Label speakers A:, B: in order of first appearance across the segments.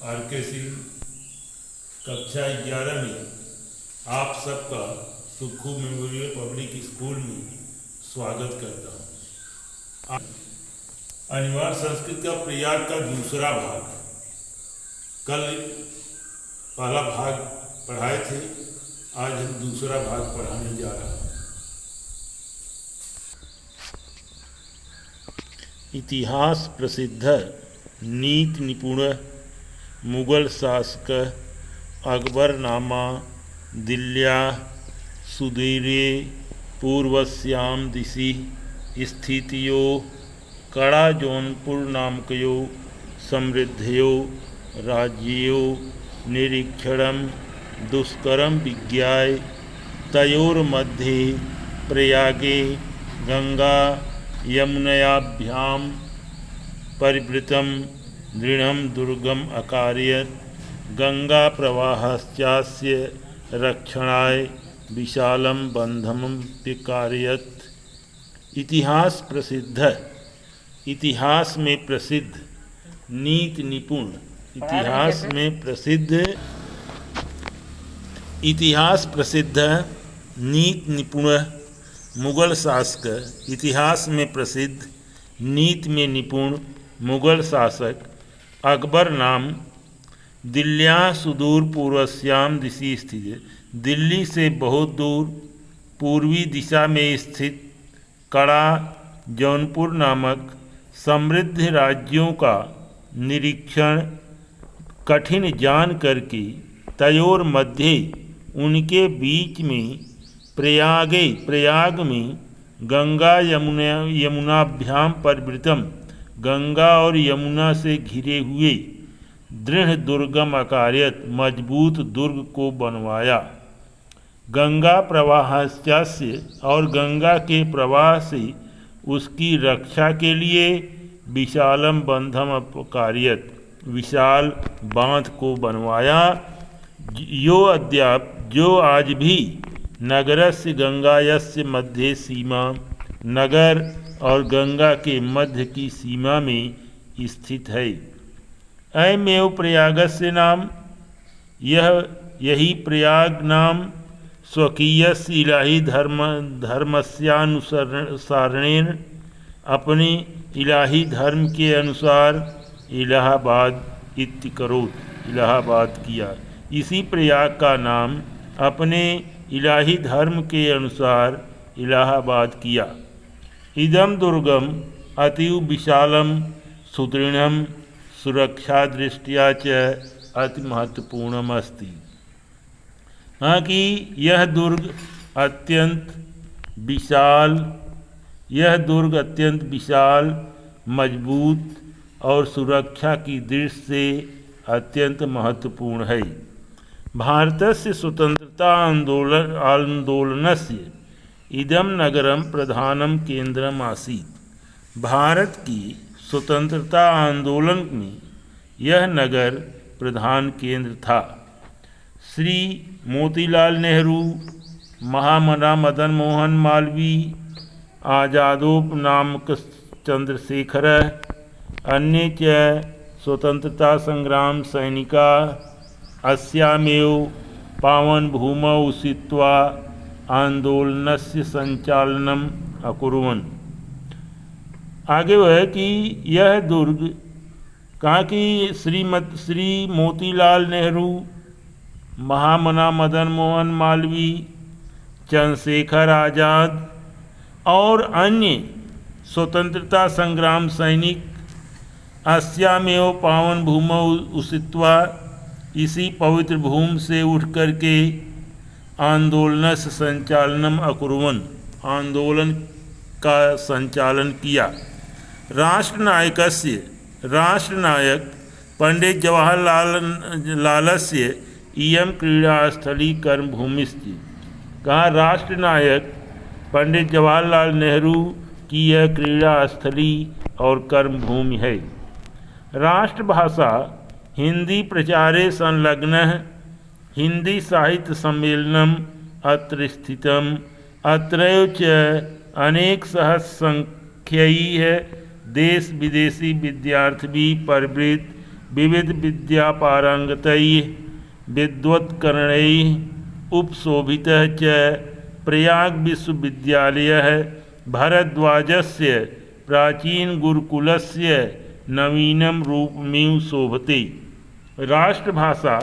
A: R K. Singh कक्षा 11 में आप सबका सुखू मेमोरियल पब्लिक स्कूल में स्वागत करता हूँ। अनिवार्य संस्कृत का प्रयाग का दूसरा भाग, कल पहला भाग पढ़ाए थे, आज हम दूसरा भाग पढ़ाने जा रहे हैं। इतिहास प्रसिद्ध नीति निपुण मुगल शासक अकबरनामा दिल्ल्या सुदूरे पूर्वस्यां दिशि स्थितियो कड़ा जौनपुर नामकयो समृद्धयो राज्यो निरीक्षणं दुष्करं विज्ञाय तयोर्मध्ये प्रयागे गंगा यमुनायाभ्यां परिवृतं दृढ़ं दुर्गम अकारयत् गंगा प्रवाहश्चास्य रक्षणाय विशालं बंधं विकारयत्। इतिहास प्रसिद्ध, इतिहास में प्रसिद्ध, नीति निपुण, इतिहास में प्रसिद्ध, इतिहास प्रसिद्ध नीति निपुण मुगल शासक, इतिहास में प्रसिद्ध नीति में निपुण मुगल शासक अकबर नाम दिल्ल्या सुदूर पूर्वस्याम दिशि स्थित, दिल्ली से बहुत दूर पूर्वी दिशा में स्थित कड़ा जौनपुर नामक समृद्ध राज्यों का निरीक्षण कठिन जान करके तयोर मध्य उनके बीच में प्रयाग में गंगा यमुनाभ्याम परिवृतम, गंगा और यमुना से घिरे हुए दृढ़ दुर्गम अकारयत, मजबूत दुर्ग को बनवाया। गंगा प्रवाहस्य, और गंगा के प्रवाह से उसकी रक्षा के लिए विशालम बंधम अकारयत, विशाल बांध को बनवाया। जो आज भी नगरस्य गंगायस्य मध्य सीमा, नगर और गंगा के मध्य की सीमा में स्थित है। अयमेव प्रयागस्य नाम, यही प्रयाग नाम स्वकीयस्य इलाही धर्मस्यानुसारेण, अपने इलाही धर्म के अनुसार इलाहाबाद इत्तिकरोत्, इलाहाबाद किया। इसी प्रयाग का नाम अपने इलाही धर्म के अनुसार इलाहाबाद किया। इदम दुर्गम अतीव विशालम सुदृढ़म सुरक्षा दृष्टिया च अति महत्वपूर्णम अस्ति। हाँ कि यह दुर्ग अत्यंत विशाल, मजबूत और सुरक्षा की दृष्टि से अत्यंत महत्वपूर्ण है। भारतस्य स्वतंत्रता आंदोलनस्य इदं नगरं प्रधानं केंद्रम आसीत्। भारत की स्वतंत्रता आंदोलन में यह नगर प्रधान केंद्र था। श्री मोतीलाल नेहरू, महामना मदन मोहन मालवीय, आजादोपनामक चंद्रशेखर, अन्ये च स्वतंत्रता संग्राम सैनिका अस्यामेव पावन भूमौ स्थित्वा आंदोलनस्य संचालनम अकुर्वन्। आगे वह कि यह दुर्ग, कहा कि श्री मोतीलाल नेहरू, महामना मदन मोहन मालवीय, चंद्रशेखर आज़ाद और अन्य स्वतंत्रता संग्राम सैनिक अस्यामेव पावन भूमौ स्थित्वा, इसी पवित्र भूमि से उठ करके आंदोलनस्य संचालनम अकुर्वन्, आंदोलन का संचालन किया। राष्ट्रनायक पंडित जवाहरलालस्य इयं क्रीड़ास्थली कर्मभूमिस्ति। कहा राष्ट्रनायक पंडित जवाहरलाल नेहरू की यह क्रीड़ा स्थली और कर्मभूमि है। राष्ट्रभाषा हिंदी प्रचारे संलग्नः हिंदी साहित्य सम्मेलनम अत्र स्थितम, अत्रैव च अनेक सहस्रसंख्यैः देश विदेशी विद्यार्थी परिवृत विविध विद्या पारंगतैः विद्वत्करणैः उपशोभितः च प्रयाग विश्वविद्यालयः भारद्वाजस्य प्राचीन गुरुकुलस्य नवीनम रूपमेव शोभते। राष्ट्रभाषा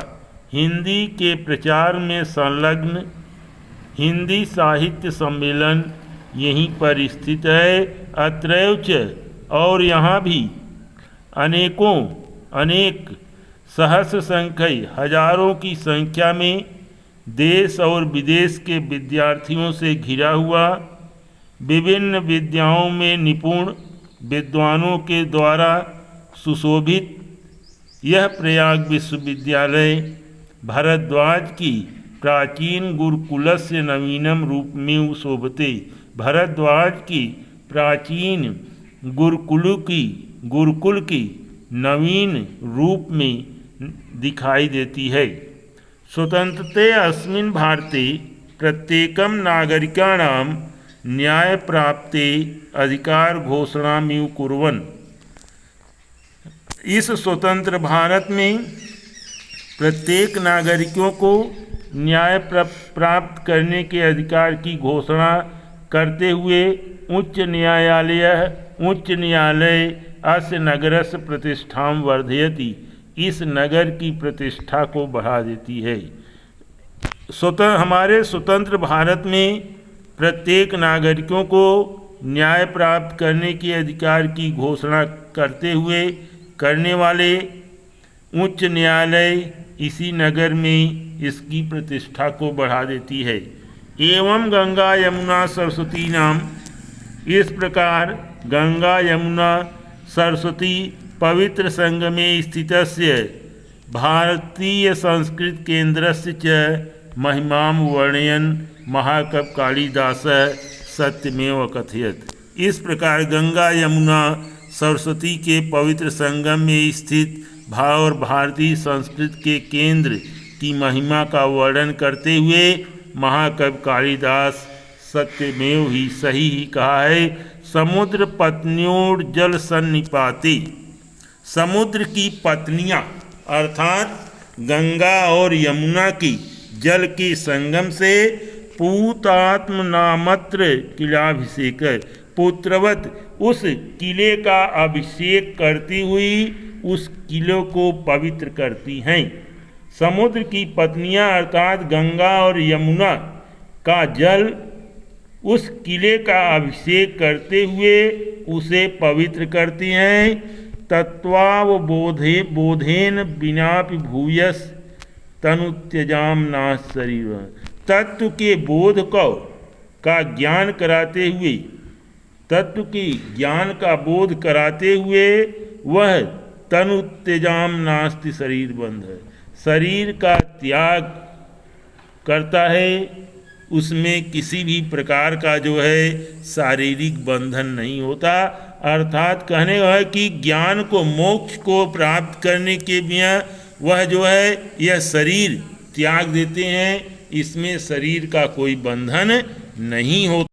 A: हिंदी के प्रचार में संलग्न हिंदी साहित्य सम्मेलन यहीं पर स्थित है। अत्रैव च और यहाँ भी अनेक सहस्र संख्या हजारों की संख्या में देश और विदेश के विद्यार्थियों से घिरा हुआ विभिन्न विद्याओं में निपुण विद्वानों के द्वारा सुशोभित यह प्रयाग विश्वविद्यालय भारद्वाज की प्राचीन गुरुकुलस्य नवीनम रूपमेव शोभते। भारद्वाज की प्राचीन गुरुकुल की नवीन रूप में दिखाई देती है। स्वतंत्रते अस्मिन् भारते प्रत्येकं नागरिकाणां न्याय प्राप्ते अधिकार घोषणामिव कुर्वन्। इस स्वतंत्र भारत में प्रत्येक नागरिकों को न्याय प्राप्त करने के अधिकार की घोषणा करते हुए उच्च न्यायालय अस्य नगरस्य प्रतिष्ठां वर्धयति। इस नगर की प्रतिष्ठा को बढ़ा देती है। हमारे स्वतंत्र भारत में प्रत्येक नागरिकों को न्याय प्राप्त करने के अधिकार की घोषणा करते हुए करने वाले उच्च न्यायालय इसी नगर में इसकी प्रतिष्ठा को बढ़ा देती है। एवं गंगा यमुना सरस्वती नाम, इस प्रकार गंगा यमुना सरस्वती पवित्र संगमे स्थितस्य भारतीय संस्कृत केंद्रस्य च महिमां वर्णयन् महाकवि कालिदासः सत्यमेव अकथयत्। इस प्रकार गंगा यमुना सरस्वती के पवित्र संगम में स्थित और भारतीय संस्कृत के केंद्र की महिमा का वर्णन करते हुए महाकवि कालिदास सत्यमेव ही सही ही कहा है। समुद्र पत्न्योर जल सन्निपाते, समुद्र की पत्नियां अर्थात गंगा और यमुना की जल के संगम से पूतात्म नामत्र किलाभिषेक, पुत्रवत उस किले का अभिषेक करती हुई उस किले को पवित्र करती हैं। समुद्र की पत्नियां अर्थात गंगा और यमुना का जल उस किले का अभिषेक करते हुए उसे पवित्र करती हैं। तत्वावबोधेन बिनापि भूयस तनुत्यजाम नाश शरीर, तत्व के बोध का ज्ञान कराते हुए, तत्व की ज्ञान का बोध कराते हुए वह तनुत्यजाम नास्ति शरीर बंध है, शरीर का त्याग करता है, उसमें किसी भी प्रकार का जो है शारीरिक बंधन नहीं होता। अर्थात कहने का है कि ज्ञान को मोक्ष को प्राप्त करने के बिना वह जो है यह शरीर त्याग देते हैं, इसमें शरीर का कोई बंधन नहीं होता।